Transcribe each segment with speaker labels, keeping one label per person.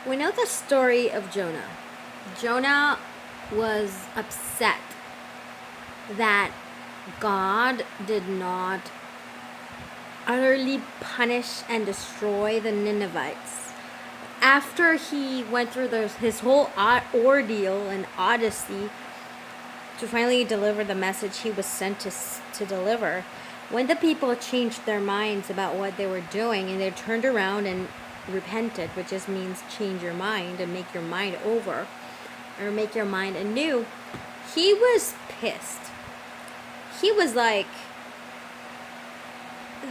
Speaker 1: We know the story of Jonah. Jonah was upset that God did not utterly punish and destroy the Ninevites. After he went through his whole ordeal and odyssey to finally deliver the message he was sent to deliver, when the people changed their minds about what they were doing and they turned around and repented, which just means change your mind and make your mind over or make your mind anew, he was pissed. He was like,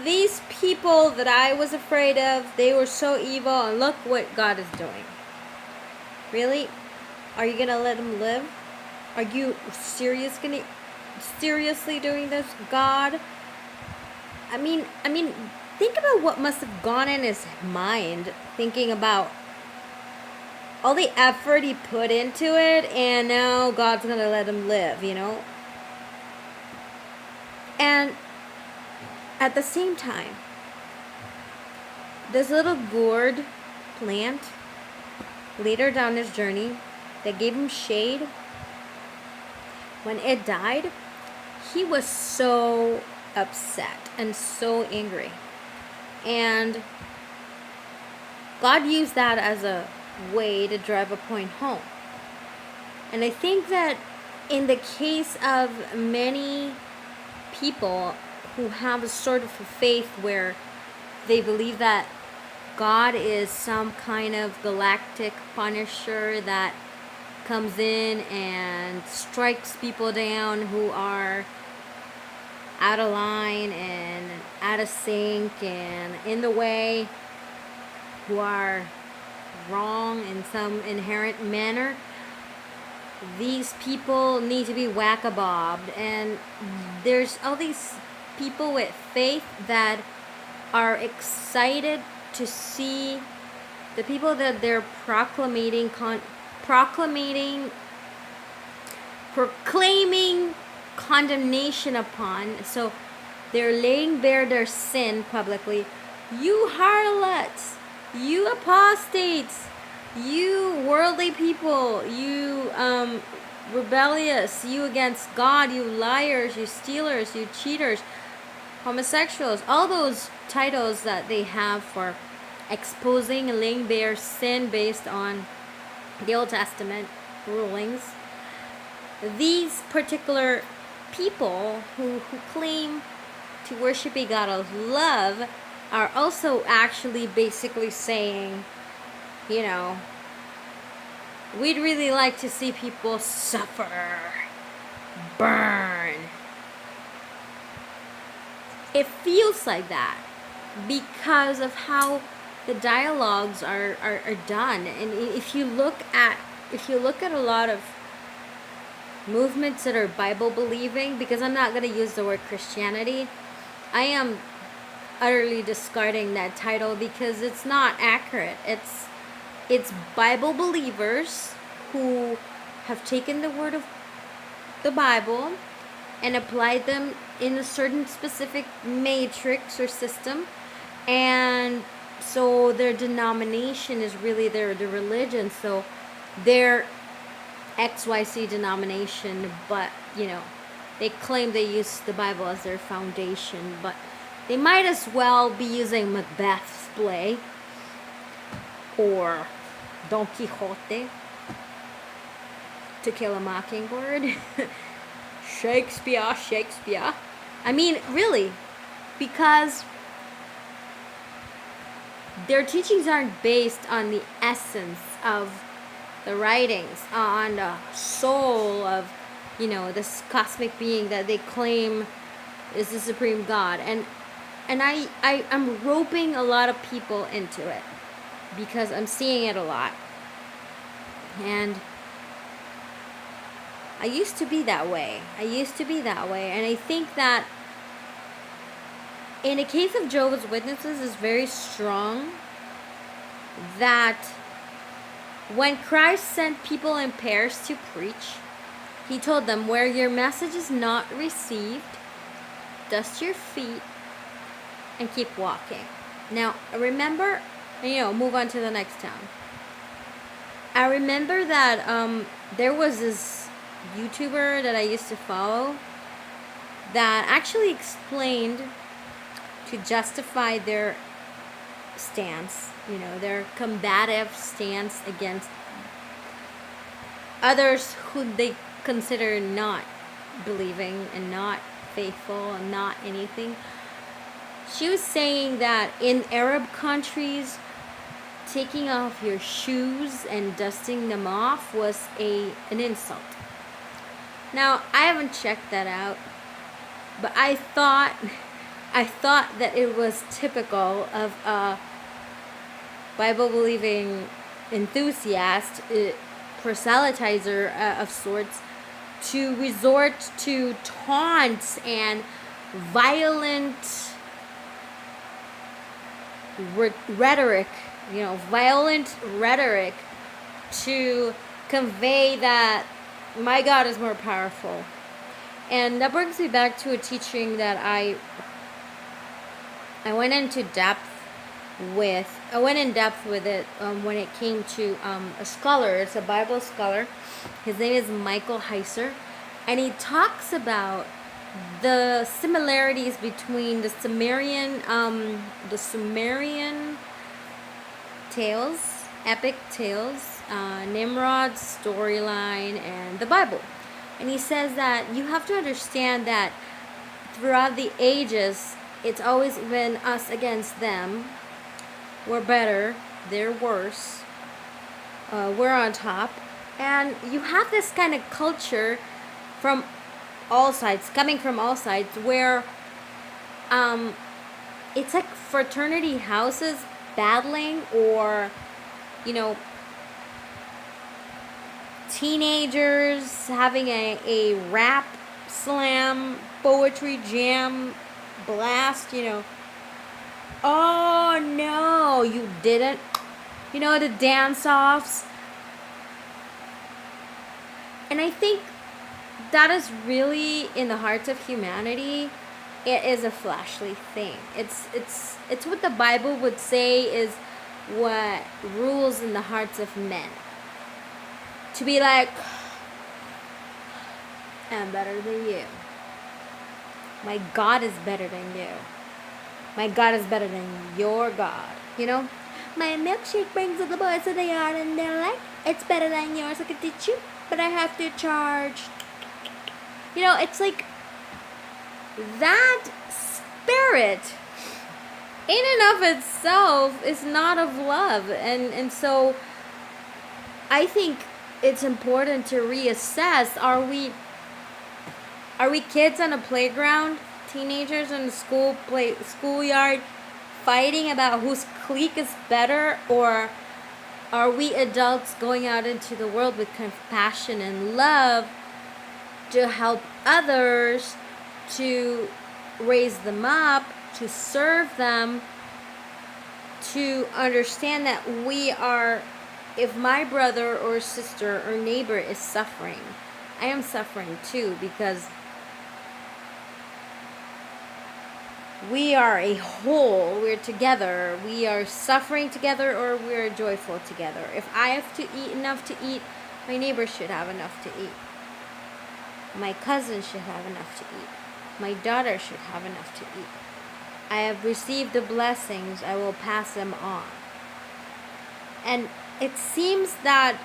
Speaker 1: these people that I was afraid of, they were so evil, and look what God is doing. Really? Are you gonna let them live? Are you seriously doing this, God? I mean, think about what must have gone in his mind, thinking about all the effort he put into it, and now God's gonna let him live, you know? And at the same time, this little gourd plant, later down his journey, that gave him shade, when it died, he was so upset and so angry. And God used that as a way to drive a point home. And I think that in the case of many people who have a sort of a faith where they believe that God is some kind of galactic punisher that comes in and strikes people down who are out of line and out of sync and in the way, who are wrong in some inherent manner, these people need to be Wacka Bobbed. And there's all these people with faith that are excited to see the people that they're proclaiming condemnation upon. So they're laying bare their sin publicly. You harlots, you apostates, you worldly people, you rebellious, you against God, you liars, you stealers, you cheaters, homosexuals, all those titles that they have for exposing and laying bare sin based on the Old Testament rulings. These particular people who claim to worship a God of love are also actually basically saying, you know, we'd really like to see people suffer, burn. It feels like that because of how the dialogues are done. And if you look at a lot of movements that are Bible believing, because I'm not going to use the word Christianity, I am utterly discarding that title because it's not accurate. It's Bible believers who have taken the word of the Bible and applied them in a certain specific matrix or system, and so their denomination is really their religion. So they're XYZ denomination, but you know, they claim they use the Bible as their foundation, but they might as well be using Macbeth's play or Don Quixote, To Kill a Mockingbird. Shakespeare. I mean, really, because their teachings aren't based on the essence of the writings, on the soul of, you know, this cosmic being that they claim is the supreme God. And I'm roping a lot of people into it because I'm seeing it a lot. And I used to be that way. And I think that in the case of Jehovah's Witnesses, is very strong that when Christ sent people in pairs to preach, he told them, where your message is not received, dust your feet and keep walking. Now, remember, move on to the next town. I remember that there was this YouTuber that I used to follow that actually explained to justify their stance, their combative stance against others who they consider not believing and not faithful and not anything. She was saying that in Arab countries, taking off your shoes and dusting them off was an insult. Now, I haven't checked that out, but I thought that it was typical of a Bible-believing enthusiast, proselytizer of sorts, to resort to taunts and violent rhetoric, violent rhetoric to convey that my God is more powerful. And that brings me back to a teaching that I went into depth with. I went in depth with it when it came to a scholar. It's a Bible scholar. His name is Michael Heiser, and he talks about the similarities between the Sumerian tales, epic tales, Nimrod's storyline, and the Bible. And he says that you have to understand that throughout the ages, it's always been us against them. We're better, they're worse, we're on top. And you have this kind of culture from all sides, coming from all sides, where it's like fraternity houses battling, or teenagers having a rap slam, poetry jam blast, oh no, you didn't, the dance-offs. And I think that is really in the hearts of humanity. It is a fleshly thing. It's what the Bible would say is what rules in the hearts of men. To be like, I'm better than you. My God is better than you. My God is better than your God. My milkshake brings all the boys to the yard and they're like, it's better than yours. I could teach you, but I have to charge. It's like that spirit in and of itself is not of love. And so I think it's important to reassess, are we kids on a playground, teenagers in the schoolyard fighting about whose clique is better, or are we adults going out into the world with compassion and love to help others, to raise them up, to serve them, to understand that we are, if my brother or sister or neighbor is suffering, I am suffering too, because we are a whole, we're together, we are suffering together, or we're joyful together. If I have to eat enough to eat, my neighbor should have enough to eat. My cousin should have enough to eat. My daughter should have enough to eat. I have received the blessings, I will pass them on. And it seems that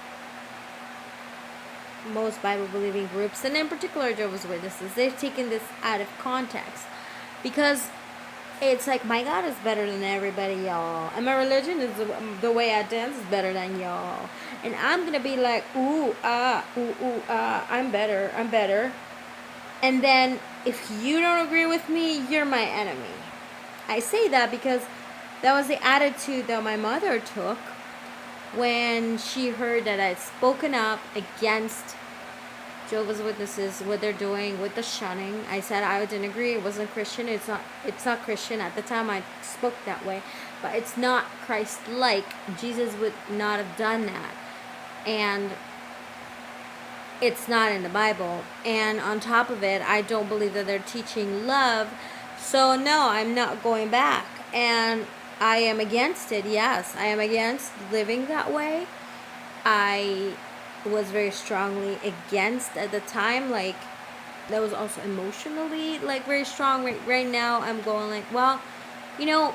Speaker 1: most Bible-believing groups, and in particular Jehovah's Witnesses, they've taken this out of context. Because it's like, my God is better than everybody, y'all. And my religion is the way I dance is better than y'all. And I'm going to be like, I'm better. And then, if you don't agree with me, you're my enemy. I say that because that was the attitude that my mother took when she heard that I'd spoken up against Jehovah's Witnesses, what they're doing with the shunning. I said I didn't agree. It wasn't Christian. It's not Christian. At the time I spoke that way. But it's not Christ-like. Jesus would not have done that. And it's not in the Bible. And on top of it, I don't believe that they're teaching love. So no, I'm not going back. And I am against it. Yes, I am against living that way. I was very strongly against at the time. Like, that was also emotionally like very strong. Right now I'm going like, well, you know,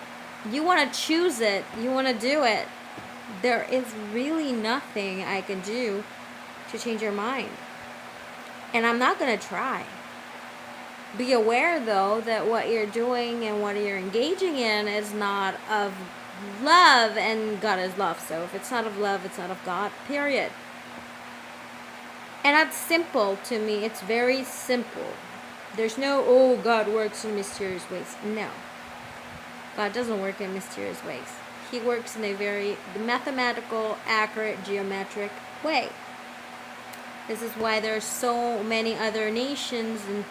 Speaker 1: you want to choose it, you want to do it. There is really nothing I can do to change your mind. And I'm not going to try. Be aware, though, that what you're doing and what you're engaging in is not of love, and God is love. So if it's not of love, it's not of God, period. And that's simple to me. It's very simple. There's no, oh, God works in mysterious ways. No. God doesn't work in mysterious ways. He works in a very mathematical, accurate, geometric way. This is why there are so many other nations and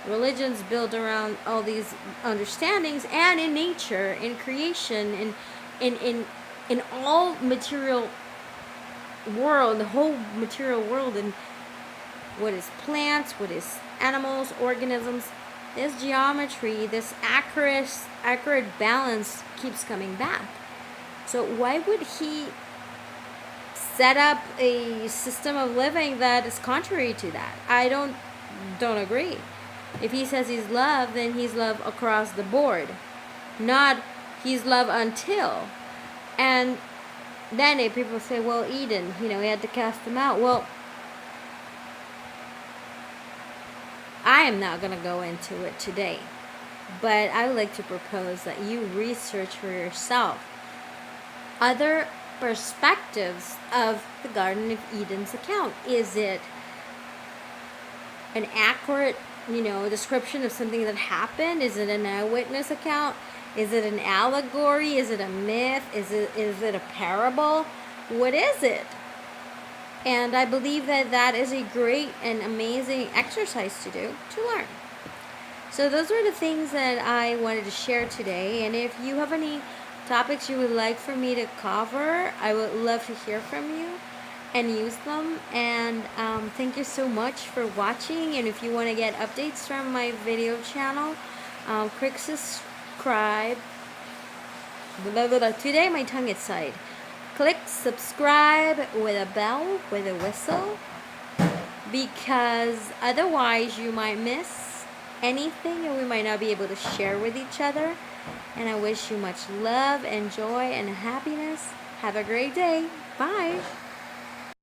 Speaker 1: religions built around all these understandings, and in nature, in creation, in all material world, the whole material world, and what is plants, what is animals, organisms. This geometry, this accurate balance keeps coming back. So why would he set up a system of living that is contrary to that? I don't agree. If he says he's love, then he's love across the board, not he's love until. And then if people say, well, Eden, he had to cast them out. Well, I am not going to go into it today, but I would like to propose that you research for yourself other perspectives of the Garden of Eden's account. Is it an accurate, description of something that happened? Is it an eyewitness account? Is it an allegory? Is it a myth? Is it a parable? What is it? And I believe that is a great and amazing exercise to do, to learn. So those were the things that I wanted to share today. And if you have any topics you would like for me to cover, I would love to hear from you and use them. And thank you so much for watching. And if you want to get updates from my video channel, click subscribe. Today my tongue is tied. Click subscribe with a bell, with a whistle, because otherwise you might miss anything and we might not be able to share with each other. And I wish you much love and joy and happiness. Have a great day. Bye.